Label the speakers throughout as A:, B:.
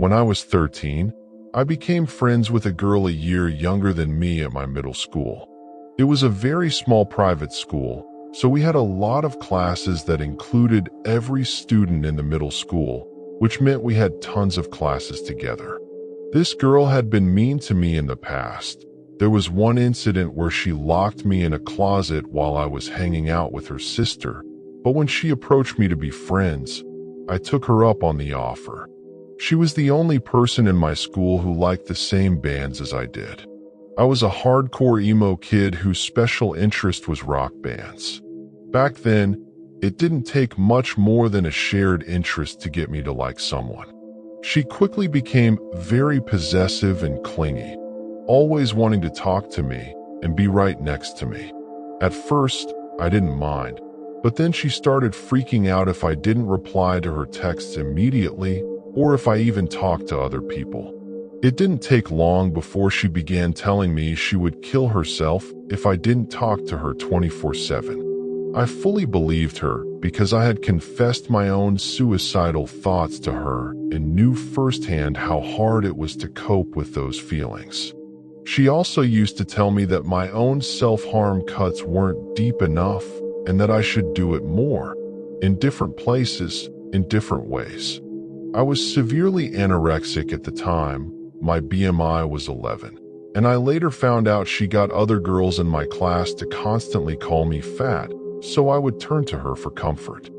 A: When I was 13, I became friends with a girl a year younger than me at my middle school. It was a very small private school, so we had a lot of classes that included every student in the middle school, which meant we had tons of classes together. This girl had been mean to me in the past. There was one incident where she locked me in a closet while I was hanging out with her sister, but when she approached me to be friends, I took her up on the offer. She was the only person in my school who liked the same bands as I did. I was a hardcore emo kid whose special interest was rock bands. Back then, it didn't take much more than a shared interest to get me to like someone. She quickly became very possessive and clingy, always wanting to talk to me and be right next to me. At first, I didn't mind, but then she started freaking out if I didn't reply to her texts immediately or if I even talked to other people. It didn't take long before she began telling me she would kill herself if I didn't talk to her 24/7. I fully believed her because I had confessed my own suicidal thoughts to her and knew firsthand how hard it was to cope with those feelings. She also used to tell me that my own self-harm cuts weren't deep enough and that I should do it more, in different places, in different ways. I was severely anorexic at the time. My BMI was 11, and I later found out she got other girls in my class to constantly call me fat, so I would turn to her for comfort.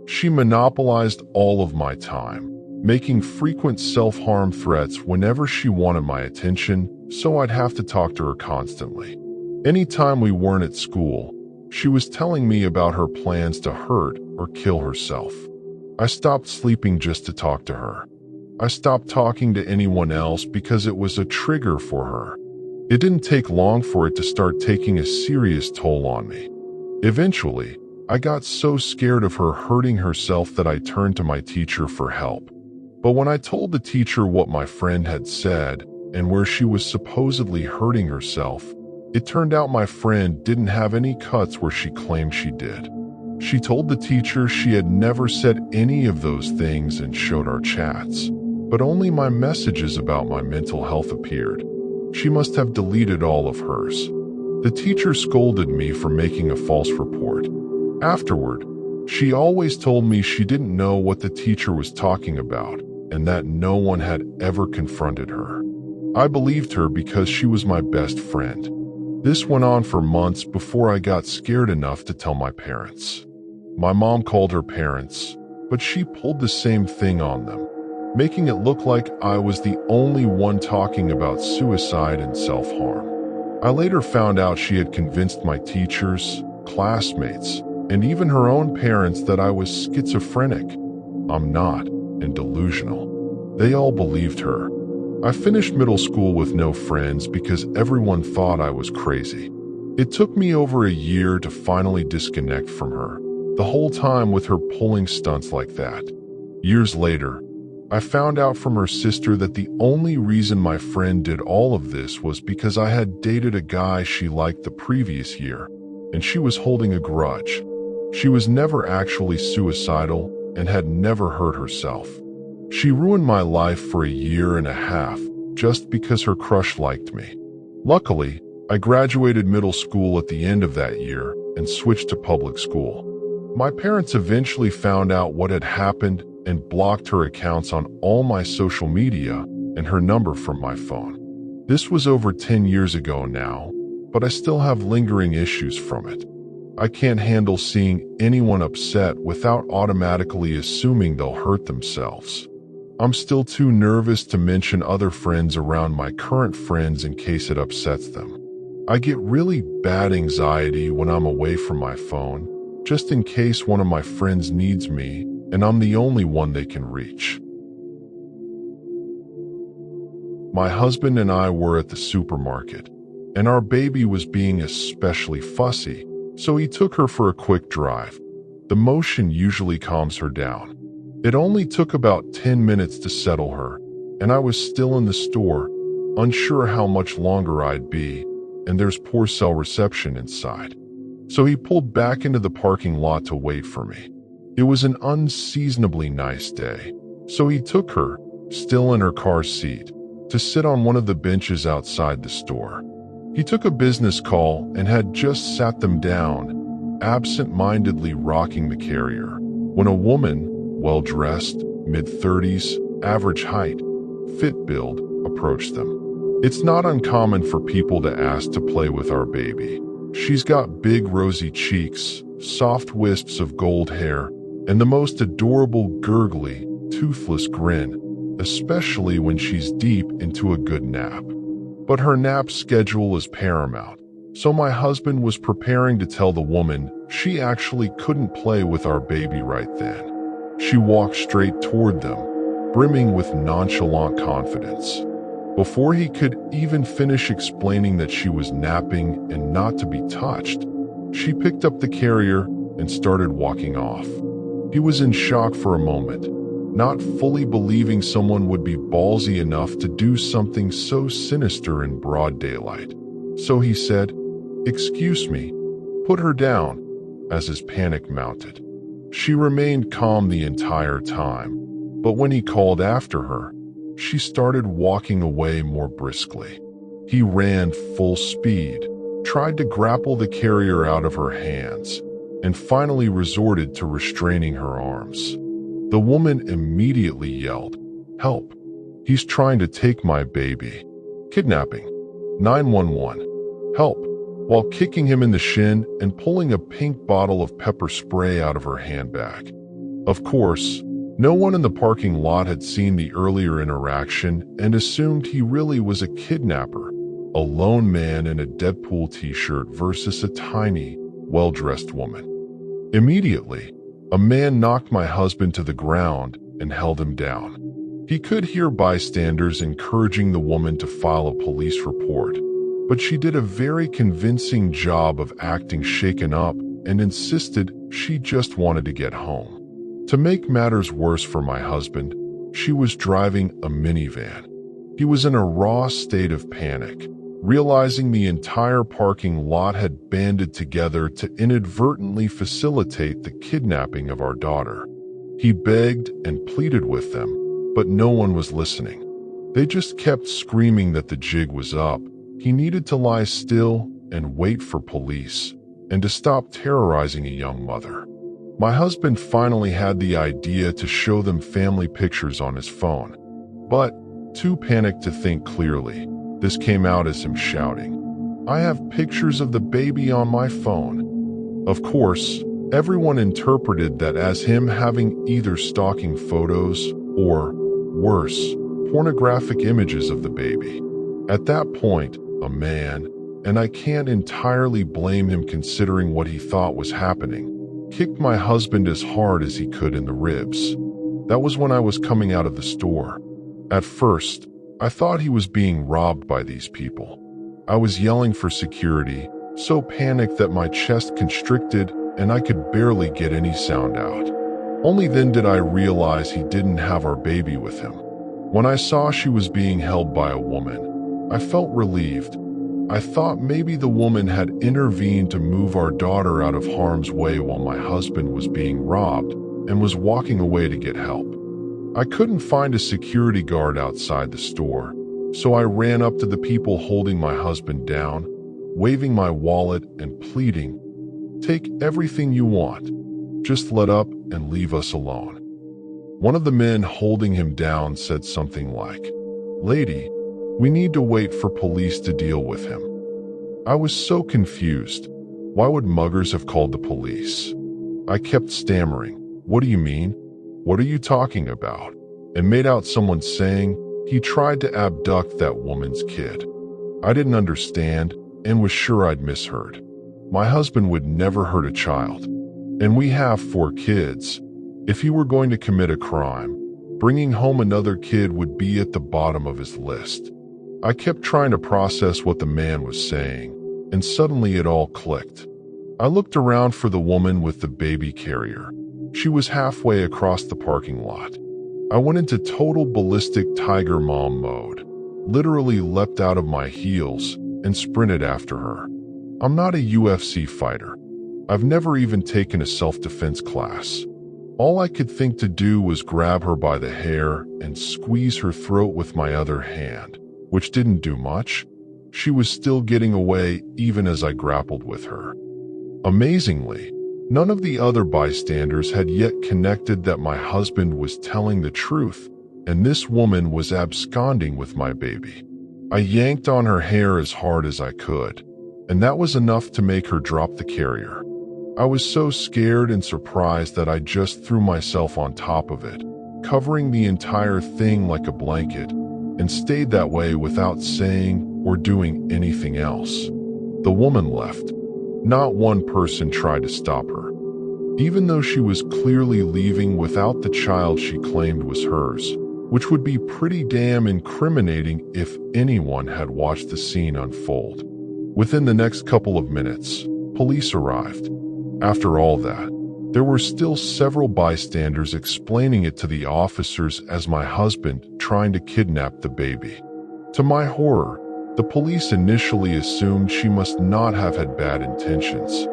A: She monopolized all of my time, making frequent self-harm threats whenever she wanted my attention, so I'd have to talk to her constantly. Anytime we weren't at school, she was telling me about her plans to hurt or kill herself. I stopped sleeping just to talk to her. I stopped talking to anyone else because it was a trigger for her. It didn't take long for it to start taking a serious toll on me. Eventually, I got so scared of her hurting herself that I turned to my teacher for help. But when I told the teacher what my friend had said and where she was supposedly hurting herself, it turned out my friend didn't have any cuts where she claimed she did. She told the teacher she had never said any of those things and showed our chats, but only my messages about my mental health appeared. She must have deleted all of hers. The teacher scolded me for making a false report. Afterward, she always told me she didn't know what the teacher was talking about and that no one had ever confronted her. I believed her because she was my best friend. This went on for months before I got scared enough to tell my parents. My mom called her parents, but she pulled the same thing on them, making it look like I was the only one talking about suicide and self-harm. I later found out she had convinced my teachers, classmates, and even her own parents that I was schizophrenic. I'm not, and delusional. They all believed her. I finished middle school with no friends because everyone thought I was crazy. It took me over a year to finally disconnect from her, the whole time with her pulling stunts like that. Years later, I found out from her sister that the only reason my friend did all of this was because I had dated a guy she liked the previous year, and she was holding a grudge. She was never actually suicidal and had never hurt herself. She ruined my life for a year and a half just because her crush liked me. Luckily, I graduated middle school at the end of that year and switched to public school. My parents eventually found out what had happened and blocked her accounts on all my social media and her number from my phone. This was over 10 years ago now, but I still have lingering issues from it. I can't handle seeing anyone upset without automatically assuming they'll hurt themselves. I'm still too nervous to mention other friends around my current friends in case it upsets them. I get really bad anxiety when I'm away from my phone, just in case one of my friends needs me and I'm the only one they can reach. My husband and I were at the supermarket, and our baby was being especially fussy, so he took her for a quick drive. The motion usually calms her down. It only took about 10 minutes to settle her, and I was still in the store, unsure how much longer I'd be, and there's poor cell reception inside. So he pulled back into the parking lot to wait for me. It was an unseasonably nice day, so he took her, still in her car seat, to sit on one of the benches outside the store. He took a business call and had just sat them down, absent-mindedly rocking the carrier, when a woman, well-dressed, mid-30s, average height, fit build, approached them. It's not uncommon for people to ask to play with our baby. She's got big rosy cheeks, soft wisps of gold hair, and the most adorable gurgly, toothless grin, especially when she's deep into a good nap. But her nap schedule is paramount, so my husband was preparing to tell the woman she actually couldn't play with our baby right then. She walked straight toward them, brimming with nonchalant confidence. Before he could even finish explaining that she was napping and not to be touched, she picked up the carrier and started walking off. He was in shock for a moment, not fully believing someone would be ballsy enough to do something so sinister in broad daylight. So he said, "Excuse me, put her down," as his panic mounted. She remained calm the entire time, but when he called after her, she started walking away more briskly. He ran full speed, tried to grapple the carrier out of her hands, and finally resorted to restraining her arms. The woman immediately yelled, "Help! He's trying to take my baby. Kidnapping. 911. Help!" while kicking him in the shin and pulling a pink bottle of pepper spray out of her handbag. Of course, no one in the parking lot had seen the earlier interaction and assumed he really was a kidnapper, a lone man in a Deadpool t-shirt versus a tiny, well-dressed woman. Immediately, a man knocked my husband to the ground and held him down. He could hear bystanders encouraging the woman to file a police report, but she did a very convincing job of acting shaken up and insisted she just wanted to get home. To make matters worse for my husband, she was driving a minivan. He was in a raw state of panic, realizing the entire parking lot had banded together to inadvertently facilitate the kidnapping of our daughter. He begged and pleaded with them, but no one was listening. They just kept screaming that the jig was up. He needed to lie still and wait for police, and to stop terrorizing a young mother. My husband finally had the idea to show them family pictures on his phone, but, too panicked to think clearly, this came out as him shouting, "I have pictures of the baby on my phone." Of course, everyone interpreted that as him having either stalking photos or, worse, pornographic images of the baby. At that point, a man, and I can't entirely blame him considering what he thought was happening, kicked my husband as hard as he could in the ribs. That was when I was coming out of the store. At first, I thought he was being robbed by these people. I was yelling for security, so panicked that my chest constricted and I could barely get any sound out. Only then did I realize he didn't have our baby with him. When I saw she was being held by a woman, I felt relieved. I thought maybe the woman had intervened to move our daughter out of harm's way while my husband was being robbed and was walking away to get help. I couldn't find a security guard outside the store, so I ran up to the people holding my husband down, waving my wallet and pleading, "Take everything you want. Just let up and leave us alone." One of the men holding him down said something like, "Lady, we need to wait for police to deal with him." I was so confused. Why would muggers have called the police? I kept stammering, "What do you mean? What are you talking about?" and made out someone saying he tried to abduct that woman's kid. I didn't understand and was sure I'd misheard. My husband would never hurt a child, and we have 4 kids. If he were going to commit a crime, bringing home another kid would be at the bottom of his list. I kept trying to process what the man was saying, and suddenly it all clicked. I looked around for the woman with the baby carrier. She was halfway across the parking lot. I went into total ballistic tiger mom mode, literally leapt out of my heels and sprinted after her. I'm not a UFC fighter. I've never even taken a self-defense class. All I could think to do was grab her by the hair and squeeze her throat with my other hand, which didn't do much. She was still getting away even as I grappled with her. Amazingly, none of the other bystanders had yet connected that my husband was telling the truth, and this woman was absconding with my baby. I yanked on her hair as hard as I could, and that was enough to make her drop the carrier. I was so scared and surprised that I just threw myself on top of it, covering the entire thing like a blanket, and stayed that way without saying or doing anything else. The woman left. Not one person tried to stop her, even though she was clearly leaving without the child she claimed was hers, which would be pretty damn incriminating if anyone had watched the scene unfold. Within the next couple of minutes, police arrived. After all that, there were still several bystanders explaining it to the officers as my husband trying to kidnap the baby. To my horror, the police initially assumed she must not have had bad intentions.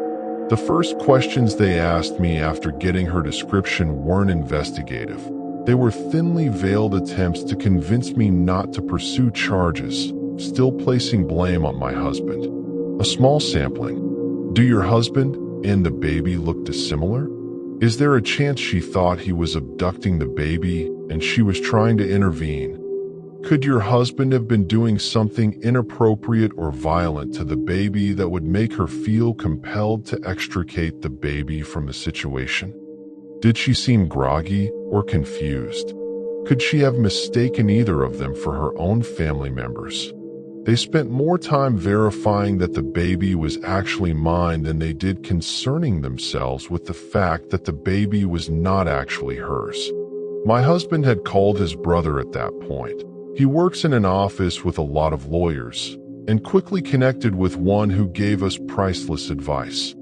A: The first questions they asked me after getting her description weren't investigative. They were thinly veiled attempts to convince me not to pursue charges, still placing blame on my husband. A small sampling. Do your husband and the baby look dissimilar? Is there a chance she thought he was abducting the baby and she was trying to intervene? Could your husband have been doing something inappropriate or violent to the baby that would make her feel compelled to extricate the baby from the situation? Did she seem groggy or confused? Could she have mistaken either of them for her own family members? They spent more time verifying that the baby was actually mine than they did concerning themselves with the fact that the baby was not actually hers. My husband had called his brother at that point. He works in an office with a lot of lawyers, and quickly connected with one who gave us priceless advice.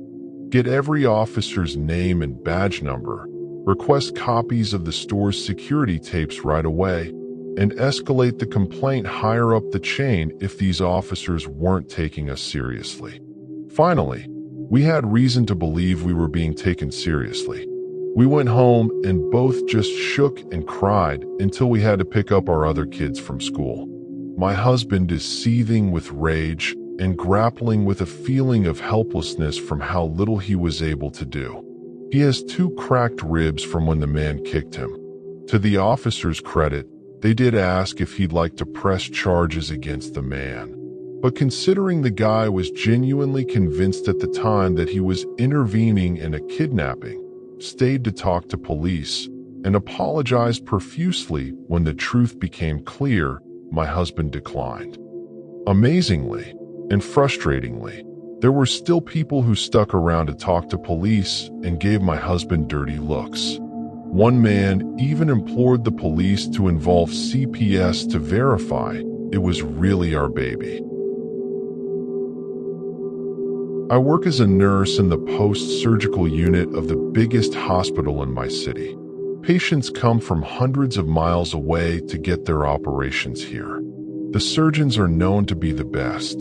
A: Get every officer's name and badge number, request copies of the store's security tapes right away, and escalate the complaint higher up the chain if these officers weren't taking us seriously. Finally, we had reason to believe we were being taken seriously. We went home and both just shook and cried until we had to pick up our other kids from school. My husband is seething with rage and grappling with a feeling of helplessness from how little he was able to do. He has 2 cracked ribs from when the man kicked him. To the officer's credit, they did ask if he'd like to press charges against the man. But considering the guy was genuinely convinced at the time that he was intervening in a kidnapping, stayed to talk to police, and apologized profusely when the truth became clear, my husband declined. Amazingly and frustratingly, there were still people who stuck around to talk to police and gave my husband dirty looks. One man even implored the police to involve CPS to verify it was really our baby. I work as a nurse in the post-surgical unit of the biggest hospital in my city. Patients come from hundreds of miles away to get their operations here. The surgeons are known to be the best.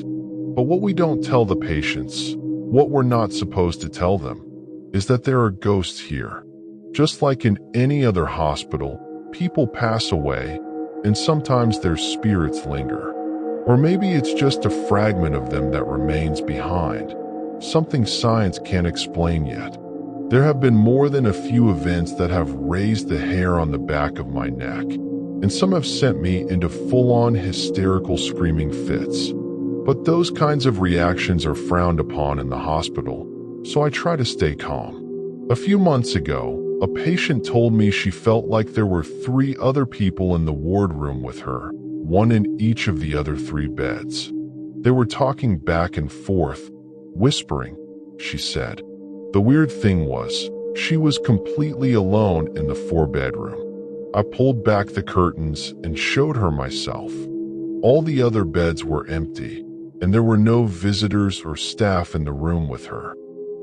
A: But what we don't tell the patients, what we're not supposed to tell them, is that there are ghosts here. Just like in any other hospital, people pass away, and sometimes their spirits linger. Or maybe it's just a fragment of them that remains behind, something science can't explain yet. There have been more than a few events that have raised the hair on the back of my neck, and some have sent me into full-on hysterical screaming fits. But those kinds of reactions are frowned upon in the hospital, so I try to stay calm. A few months ago, a patient told me she felt like there were 3 other people in the ward room with her, one in each of the other 3 beds. They were talking back and forth, whispering, she said. The weird thing was, she was completely alone in the 4-bedroom. I pulled back the curtains and showed her myself. All the other beds were empty, and there were no visitors or staff in the room with her.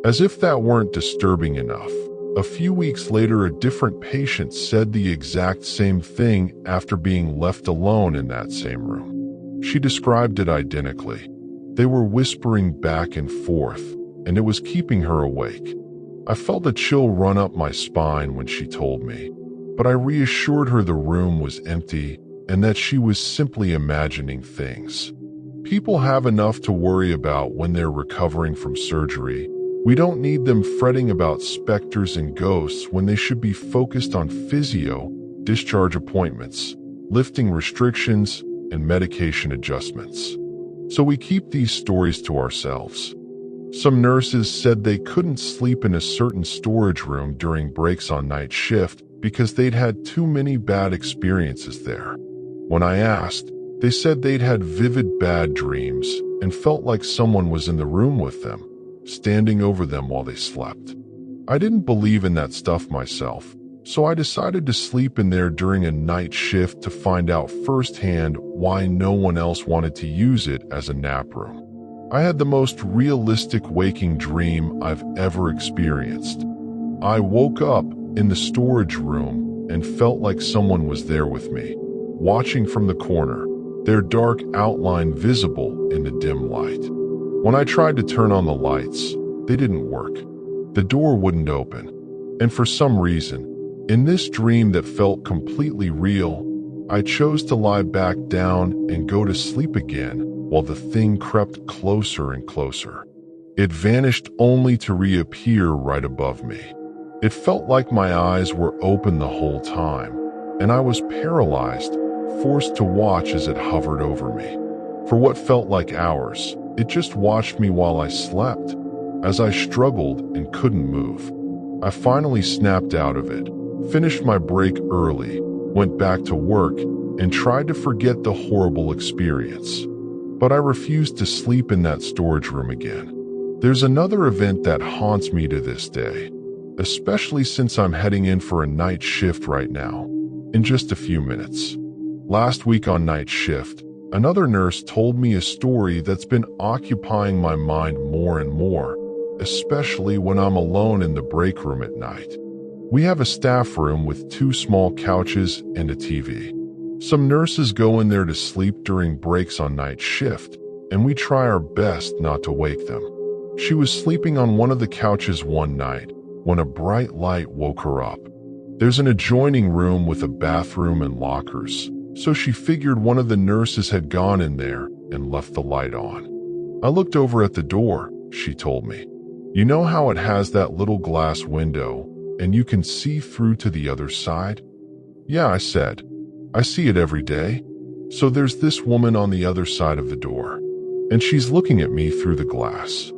A: As if that weren't disturbing enough, a few weeks later a different patient said the exact same thing after being left alone in that same room. She described it identically. They were whispering back and forth, and it was keeping her awake. I felt a chill run up my spine when she told me, but I reassured her the room was empty and that she was simply imagining things. People have enough to worry about when they're recovering from surgery. We don't need them fretting about specters and ghosts when they should be focused on physio, discharge appointments, lifting restrictions, and medication adjustments. So we keep these stories to ourselves. Some nurses said they couldn't sleep in a certain storage room during breaks on night shift because they'd had too many bad experiences there. When I asked, they said they'd had vivid bad dreams and felt like someone was in the room with them, standing over them while they slept. I didn't believe in that stuff myself, so I decided to sleep in there during a night shift to find out firsthand why no one else wanted to use it as a nap room. I had the most realistic waking dream I've ever experienced. I woke up in the storage room and felt like someone was there with me, watching from the corner, their dark outline visible in the dim light. When I tried to turn on the lights, they didn't work. The door wouldn't open. And for some reason, in this dream that felt completely real, I chose to lie back down and go to sleep again while the thing crept closer and closer. It vanished only to reappear right above me. It felt like my eyes were open the whole time, and I was paralyzed, forced to watch as it hovered over me. For what felt like hours, it just watched me while I slept, as I struggled and couldn't move. I finally snapped out of it, finished my break early, went back to work, and tried to forget the horrible experience. But I refused to sleep in that storage room again. There's another event that haunts me to this day, especially since I'm heading in for a night shift right now, in just a few minutes. Last week on night shift, another nurse told me a story that's been occupying my mind more and more, especially when I'm alone in the break room at night. We have a staff room with 2 small couches and a TV. Some nurses go in there to sleep during breaks on night shift, and we try our best not to wake them. She was sleeping on one of the couches one night when a bright light woke her up. There's an adjoining room with a bathroom and lockers, so she figured one of the nurses had gone in there and left the light on. I looked over at the door, she told me. You know how it has that little glass window, and you can see through to the other side? Yeah, I said. I see it every day. So there's this woman on the other side of the door, and she's looking at me through the glass.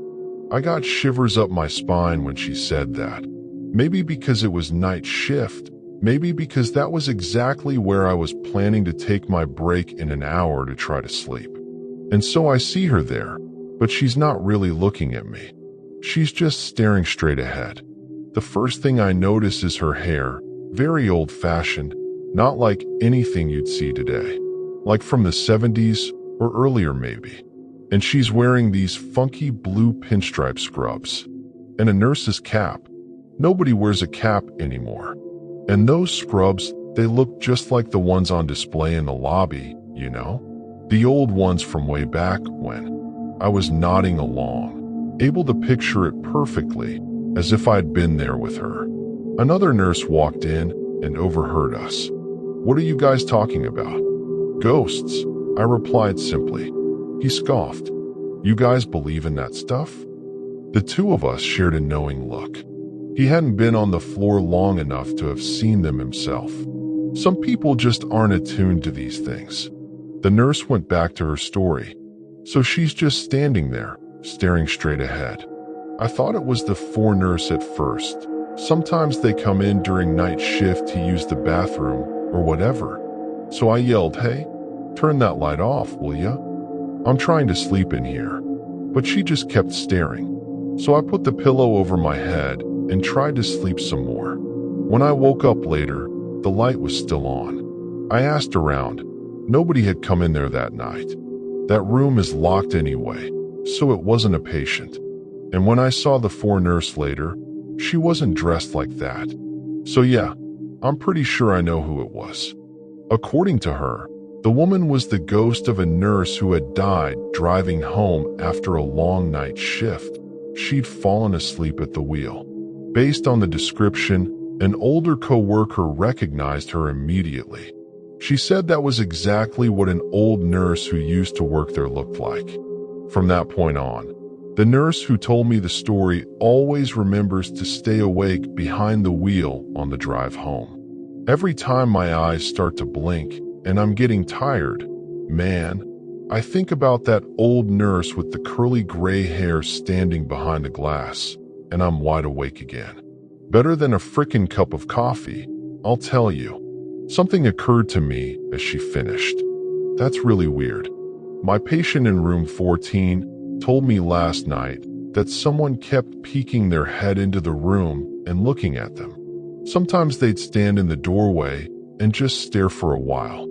A: I got shivers up my spine when she said that. Maybe because it was night shift, maybe because that was exactly where I was planning to take my break in an hour to try to sleep. And so I see her there, but she's not really looking at me. She's just staring straight ahead. The first thing I notice is her hair, very old-fashioned, not like anything you'd see today, like from the 70s or earlier maybe. And she's wearing these funky blue pinstripe scrubs and a nurse's cap. Nobody wears a cap anymore. And those scrubs, they look just like the ones on display in the lobby, you know? The old ones from way back when. I was nodding along, able to picture it perfectly, as if I'd been there with her. Another nurse walked in and overheard us. What are you guys talking about? Ghosts, I replied simply. He scoffed. You guys believe in that stuff? The 2 of us shared a knowing look. He hadn't been on the floor long enough to have seen them himself. Some people just aren't attuned to these things. The nurse went back to her story. So she's just standing there, staring straight ahead. I thought it was the 4 nurse at first. Sometimes they come in during night shift to use the bathroom or whatever. So I yelled, hey, turn that light off, will ya? I'm trying to sleep in here. But she just kept staring. So I put the pillow over my head and tried to sleep some more. When I woke up later, the light was still on. I asked around. Nobody had come in there that night. That room is locked anyway, so it wasn't a patient. And when I saw the 4 nurse later, she wasn't dressed like that. So yeah, I'm pretty sure I know who it was. According to her, the woman was the ghost of a nurse who had died driving home after a long night shift. She'd fallen asleep at the wheel. Based on the description, an older co-worker recognized her immediately. She said that was exactly what an old nurse who used to work there looked like. From that point on, the nurse who told me the story always remembers to stay awake behind the wheel on the drive home. Every time my eyes start to blink and I'm getting tired, man, I think about that old nurse with the curly gray hair standing behind the glass, and I'm wide awake again. Better than a frickin' cup of coffee, I'll tell you. Something occurred to me as she finished. That's really weird. My patient in room 14 told me last night that someone kept peeking their head into the room and looking at them. Sometimes they'd stand in the doorway and just stare for a while.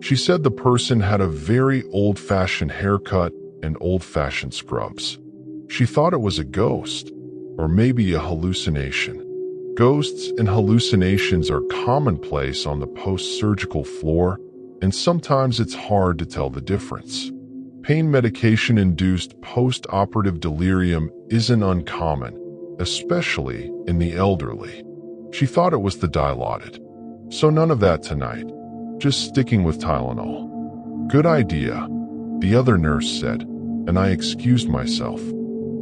A: She said the person had a very old-fashioned haircut and old-fashioned scrubs. She thought it was a ghost, or maybe a hallucination. Ghosts and hallucinations are commonplace on the post-surgical floor, and sometimes it's hard to tell the difference. Pain medication-induced post-operative delirium isn't uncommon, especially in the elderly. She thought it was the Dilaudid. So none of that tonight, just sticking with Tylenol. Good idea, the other nurse said, and I excused myself.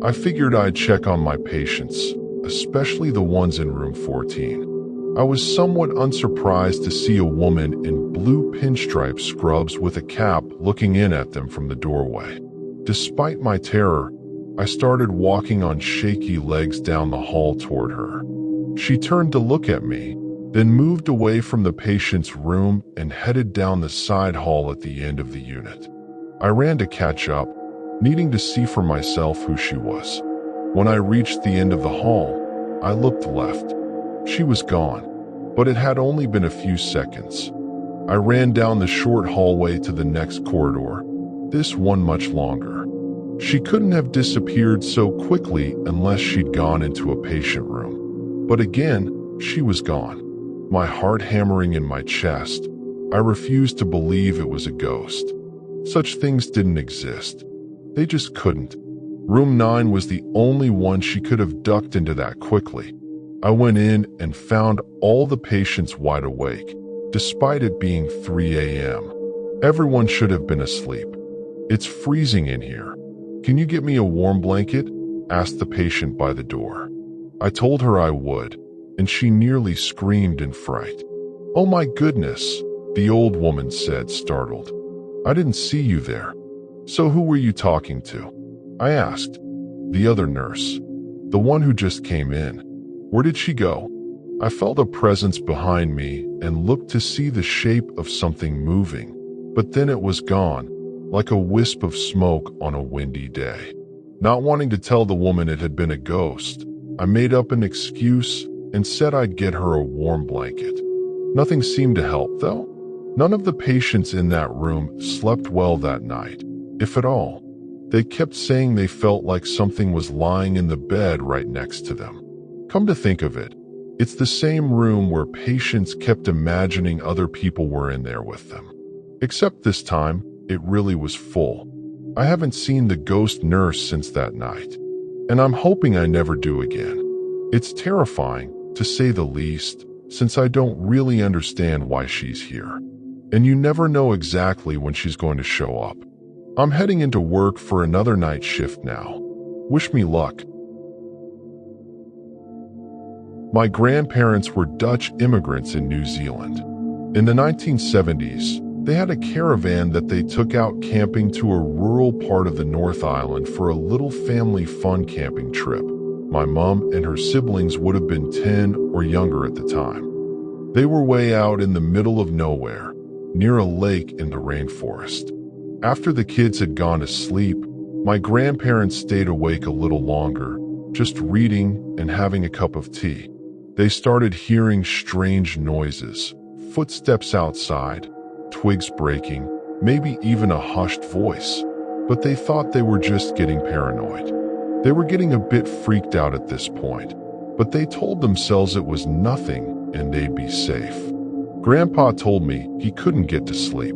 A: I figured I'd check on my patients, especially the ones in room 14. I was somewhat unsurprised to see a woman in blue pinstripe scrubs with a cap looking in at them from the doorway. Despite my terror, I started walking on shaky legs down the hall toward her. She turned to look at me, then moved away from the patient's room and headed down the side hall at the end of the unit. I ran to catch up, needing to see for myself who she was. When I reached the end of the hall, I looked left. She was gone, but it had only been a few seconds. I ran down the short hallway to the next corridor, this one much longer. She couldn't have disappeared so quickly unless she'd gone into a patient room. But again, she was gone. My heart hammering in my chest, I refused to believe it was a ghost. Such things didn't exist. They just couldn't. Room 9 was the only one she could have ducked into that quickly. I went in and found all the patients wide awake, despite it being 3 a.m. Everyone should have been asleep. It's freezing in here. Can you get me a warm blanket? Asked the patient by the door. I told her I would, and she nearly screamed in fright. Oh my goodness, the old woman said, startled. I didn't see you there. So who were you talking to? I asked. The other nurse. The one who just came in. Where did she go? I felt a presence behind me and looked to see the shape of something moving, but then it was gone, like a wisp of smoke on a windy day. Not wanting to tell the woman it had been a ghost, I made up an excuse and said I'd get her a warm blanket. Nothing seemed to help, though. None of the patients in that room slept well that night, if at all. They kept saying they felt like something was lying in the bed right next to them. Come to think of it, it's the same room where patients kept imagining other people were in there with them. Except this time, it really was full. I haven't seen the ghost nurse since that night, and I'm hoping I never do again. It's terrifying, to say the least, since I don't really understand why she's here. And you never know exactly when she's going to show up. I'm heading into work for another night shift now. Wish me luck. My grandparents were Dutch immigrants in New Zealand. In the 1970s, they had a caravan that they took out camping to a rural part of the North Island for a little family fun camping trip. My mom and her siblings would have been 10 or younger at the time. They were way out in the middle of nowhere, near a lake in the rainforest. After the kids had gone to sleep, my grandparents stayed awake a little longer, just reading and having a cup of tea. They started hearing strange noises, footsteps outside, twigs breaking, maybe even a hushed voice. But they thought they were just getting paranoid. They were getting a bit freaked out at this point, but they told themselves it was nothing and they'd be safe. Grandpa told me he couldn't get to sleep.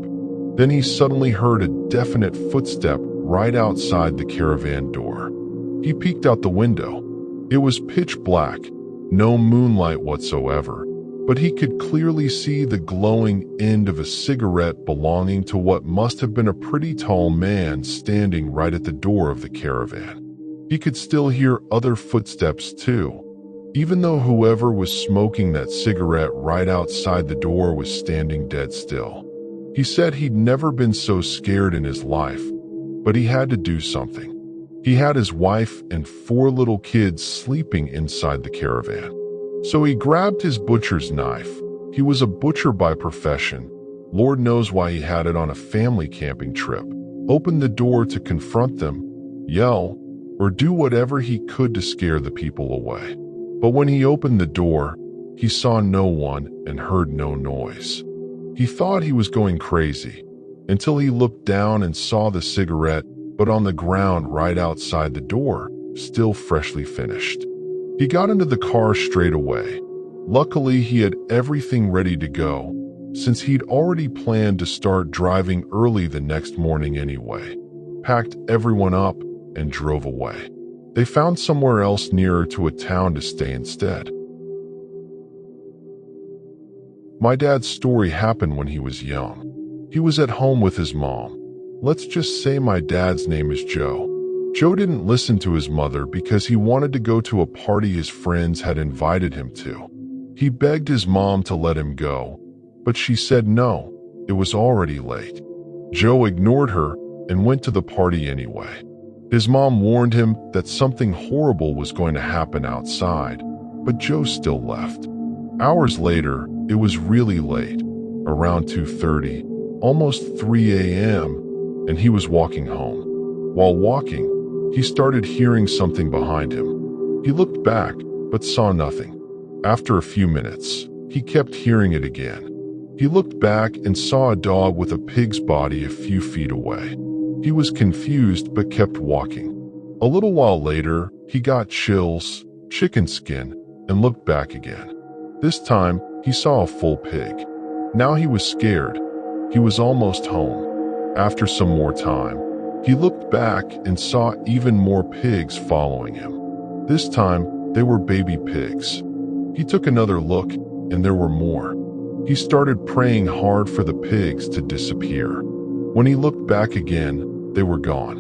A: Then he suddenly heard a definite footstep right outside the caravan door. He peeked out the window. It was pitch black, no moonlight whatsoever, but he could clearly see the glowing end of a cigarette belonging to what must have been a pretty tall man standing right at the door of the caravan. He could still hear other footsteps too, even though whoever was smoking that cigarette right outside the door was standing dead still. He said he'd never been so scared in his life, but he had to do something. He had his wife and 4 little kids sleeping inside the caravan. So he grabbed his butcher's knife. He was a butcher by profession. Lord knows why he had it on a family camping trip. Opened the door to confront them, yell, or do whatever he could to scare the people away. But when he opened the door, he saw no one and heard no noise. He thought he was going crazy until he looked down and saw the cigarette, but on the ground right outside the door, still freshly finished. He got into the car straight away. Luckily, he had everything ready to go, since he'd already planned to start driving early the next morning anyway. Packed everyone up and drove away. They found somewhere else nearer to a town to stay instead. My dad's story happened when he was young. He was at home with his mom. Let's just say my dad's name is Joe. Joe didn't listen to his mother because he wanted to go to a party his friends had invited him to. He begged his mom to let him go, but she said no, it was already late. Joe ignored her and went to the party anyway. His mom warned him that something horrible was going to happen outside, but Joe still left. Hours later, it was really late, around 2:30, almost 3 a.m., and he was walking home. While walking, he started hearing something behind him. He looked back, but saw nothing. After a few minutes, he kept hearing it again. He looked back and saw a dog with a pig's body a few feet away. He was confused but kept walking. A little while later, he got chills, chicken skin, and looked back again. This time, he saw a full pig. Now he was scared. He was almost home. After some more time, he looked back and saw even more pigs following him. This time, they were baby pigs. He took another look, and there were more. He started praying hard for the pigs to disappear. When he looked back again, they were gone.